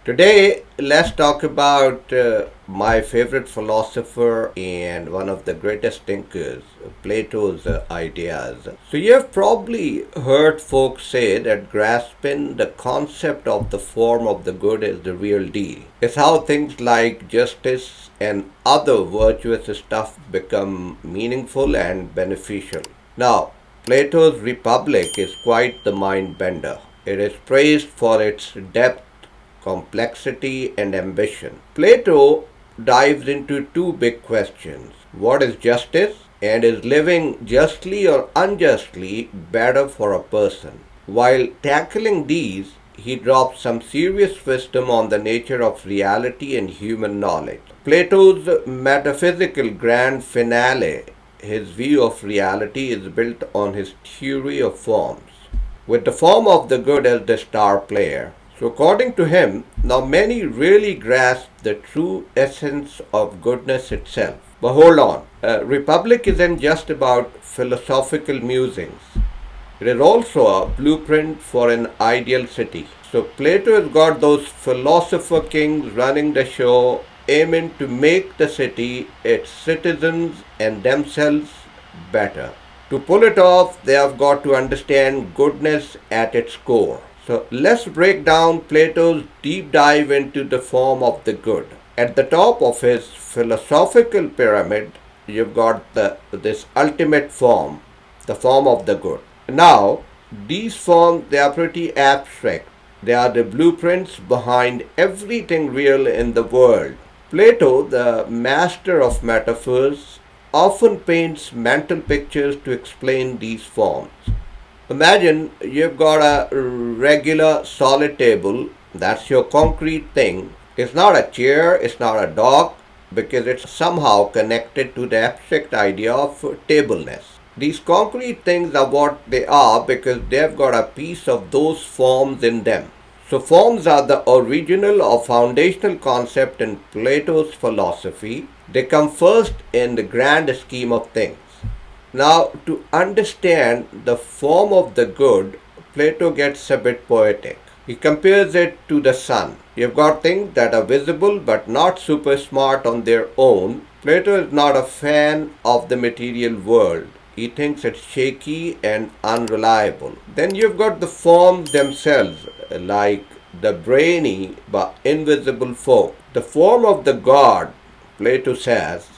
Today, let's talk about my favorite philosopher and one of the greatest thinkers, Plato's ideas. So, you have probably heard folks say that grasping the concept of the form of the good is the real deal. It's how things like justice and other virtuous stuff become meaningful and beneficial. Now, Plato's Republic is quite the mind bender. It is praised for its depth, complexity, and ambition. Plato dives into two big questions: what is justice, and is living justly or unjustly better for a person? While tackling these, he drops some serious wisdom on the nature of reality and human knowledge. Plato's metaphysical grand finale, his view of reality, is built on his theory of forms, with the form of the good as the star player. So, according to him, now many really grasp the true essence of goodness itself. But hold on, Republic isn't just about philosophical musings. It is also a blueprint for an ideal city. So, Plato has got those philosopher kings running the show, aiming to make the city, its citizens, and themselves better. To pull it off, they have got to understand goodness at its core. So let's break down Plato's deep dive into the form of the good. At the top of his philosophical pyramid, you've got this ultimate form, the form of the good. Now, these forms, they are pretty abstract. They are the blueprints behind everything real in the world. Plato, the master of metaphors, often paints mental pictures to explain these forms. Imagine you've got a regular solid table, that's your concrete thing. It's not a chair, it's not a dog, because it's somehow connected to the abstract idea of tableness. These concrete things are what they are because they've got a piece of those forms in them. So forms are the original or foundational concept in Plato's philosophy. They come first in the grand scheme of things. Now, to understand the form of the good, Plato gets a bit poetic. He compares it to the sun. You've got things that are visible but not super smart on their own. Plato is not a fan of the material world. He thinks it's shaky and unreliable. Then you've got the forms themselves, like the brainy but invisible folk. The form of the god, Plato says,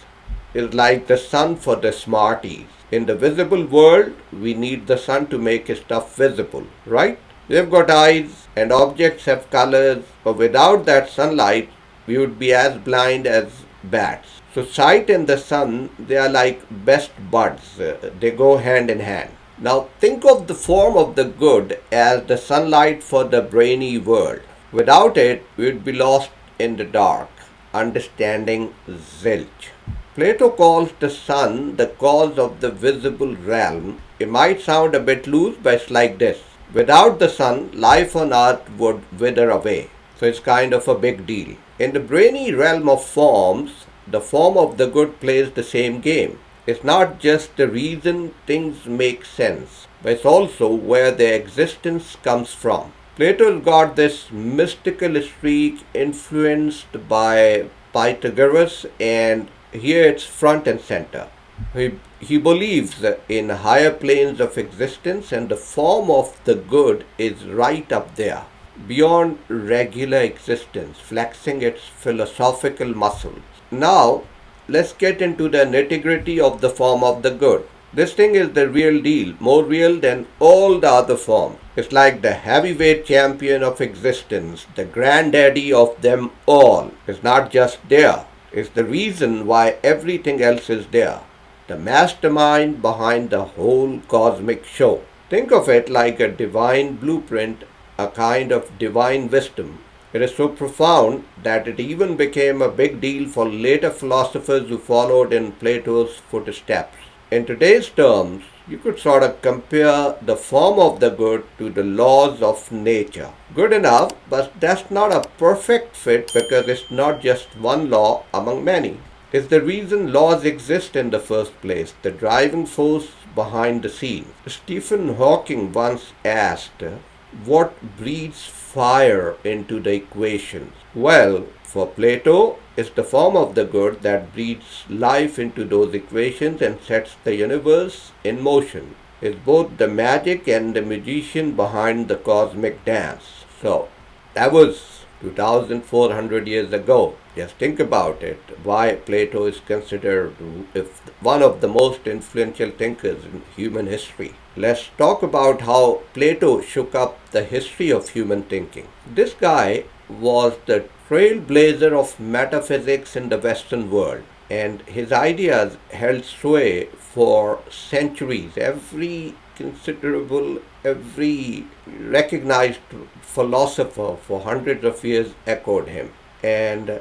is like the sun for the smarties. In the visible world, we need the sun to make stuff visible, right? We've got eyes and objects have colors, but without that sunlight, we would be as blind as bats. So sight and the sun, they are like best buds. They go hand in hand. Now think of the form of the good as the sunlight for the brainy world. Without it, we would be lost in the dark, understanding zilch. Plato calls the sun the cause of the visible realm. It might sound a bit loose, but it's like this. Without the sun, life on earth would wither away. So it's kind of a big deal. In the brainy realm of forms, the form of the good plays the same game. It's not just the reason things make sense, but it's also where their existence comes from. Plato's got this mystical streak influenced by Pythagoras, and here it's front and center. He believes in higher planes of existence, and the form of the good is right up there, beyond regular existence, flexing its philosophical muscles. Now, let's get into the nitty-gritty of the form of the good. This thing is the real deal, more real than all the other forms. It's like the heavyweight champion of existence, the granddaddy of them all. It's not just there. It's the reason why everything else is there. The mastermind behind the whole cosmic show. Think of it like a divine blueprint, a kind of divine wisdom. It is so profound that it even became a big deal for later philosophers who followed in Plato's footsteps. In today's terms, you could sort of compare the form of the good to the laws of nature. Good enough, but that's not a perfect fit because it's not just one law among many. It's the reason laws exist in the first place, the driving force behind the scenes. Stephen Hawking once asked, what breathes fire into the equations? Well, for Plato, it's the form of the good that breathes life into those equations and sets the universe in motion. It's both the magic and the magician behind the cosmic dance. So, that was 2400 years ago. Just think about it. Why Plato is considered one of the most influential thinkers in human history. Let's talk about how Plato shook up the history of human thinking. This guy was the trailblazer of metaphysics in the Western world, and his ideas held sway for centuries. Every recognized philosopher for hundreds of years echoed him. And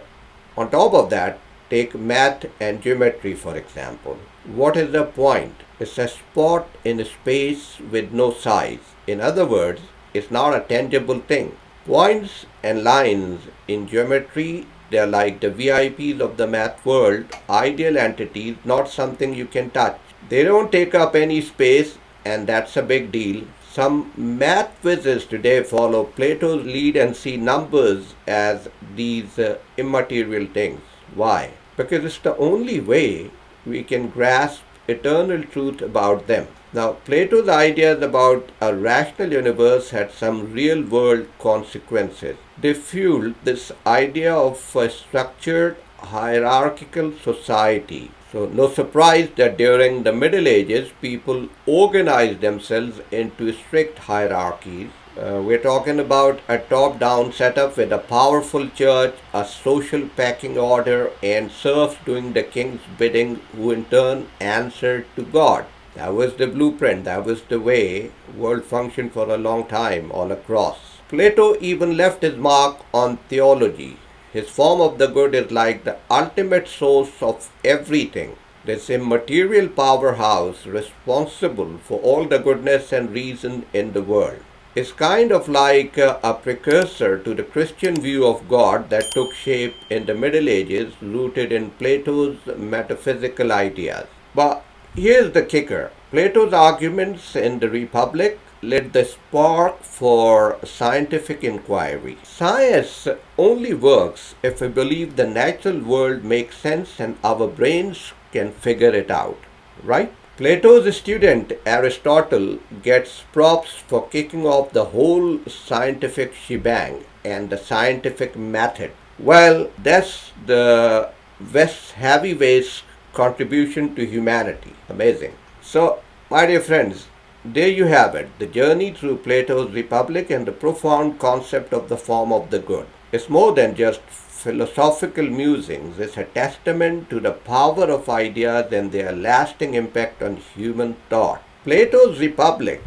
on top of that, take math and geometry for example. What is the point? It's a spot in space with no size. In other words, it's not a tangible thing. Points and lines in geometry, they're like the VIPs of the math world, ideal entities, not something you can touch. They don't take up any space, and that's a big deal. Some math whizzes today follow Plato's lead and see numbers as these immaterial things. Why? Because it's the only way we can grasp eternal truth about them. Now, Plato's ideas about a rational universe had some real world consequences. They fueled this idea of a structured hierarchical society. So, no surprise that during the Middle Ages, people organized themselves into strict hierarchies. We're talking about a top down setup with a powerful church, a social pecking order, and serfs doing the king's bidding, who in turn answered to God. That was the blueprint, that was the way world functioned for a long time all across. Plato even left his mark on theology. His form of the good is like the ultimate source of everything, this immaterial powerhouse responsible for all the goodness and reason in the world. It's kind of like a precursor to the Christian view of God that took shape in the Middle Ages, rooted in Plato's metaphysical ideas. But here's the kicker. Plato's arguments in the Republic lit the spark for scientific inquiry. Science only works if we believe the natural world makes sense and our brains can figure it out, right? Plato's student Aristotle gets props for kicking off the whole scientific shebang and the scientific method. Well, that's the West's heavyweights contribution to humanity. Amazing. So, my dear friends, there you have it, the journey through Plato's Republic and the profound concept of the form of the good. It's more than just philosophical musings, it's a testament to the power of ideas and their lasting impact on human thought. Plato's Republic,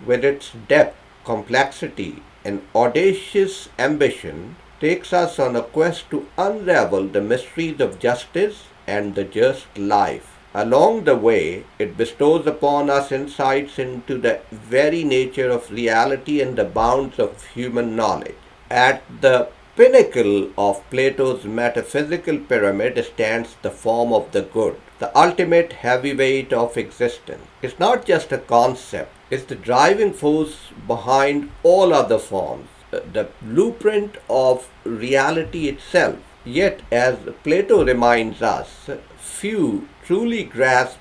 with its depth, complexity, and audacious ambition, takes us on a quest to unravel the mysteries of justice and the just life. Along the way, it bestows upon us insights into the very nature of reality and the bounds of human knowledge. At the pinnacle of Plato's metaphysical pyramid stands the form of the good, the ultimate heavyweight of existence. It's not just a concept, it's the driving force behind all other forms, the blueprint of reality itself. Yet, as Plato reminds us, few truly grasp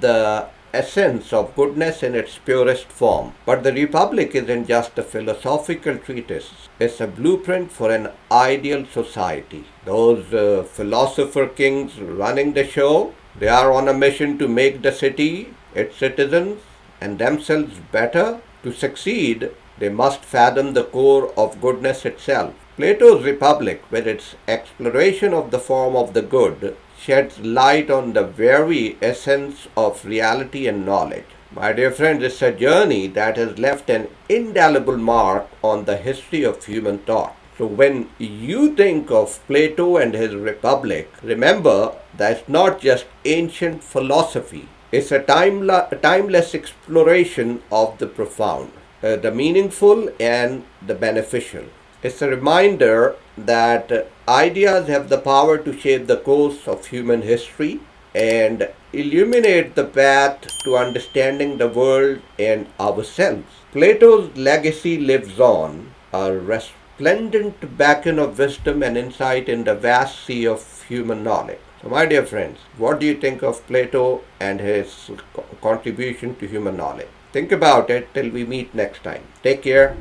the essence of goodness in its purest form. But the Republic isn't just a philosophical treatise, it's a blueprint for an ideal society. Those philosopher kings running the show, they are on a mission to make the city, its citizens, and themselves better. To succeed, they must fathom the core of goodness itself. Plato's Republic, with its exploration of the form of the good, sheds light on the very essence of reality and knowledge. My dear friends, it's a journey that has left an indelible mark on the history of human thought. So when you think of Plato and his Republic, remember that it's not just ancient philosophy. It's a timeless exploration of the profound, the meaningful and the beneficial. It's a reminder that ideas have the power to shape the course of human history, and illuminate the path to understanding the world and ourselves. Plato's legacy lives on, a resplendent beacon of wisdom and insight in the vast sea of human knowledge. So, my dear friends, what do you think of Plato and his contribution to human knowledge? Think about it till we meet next time. Take care.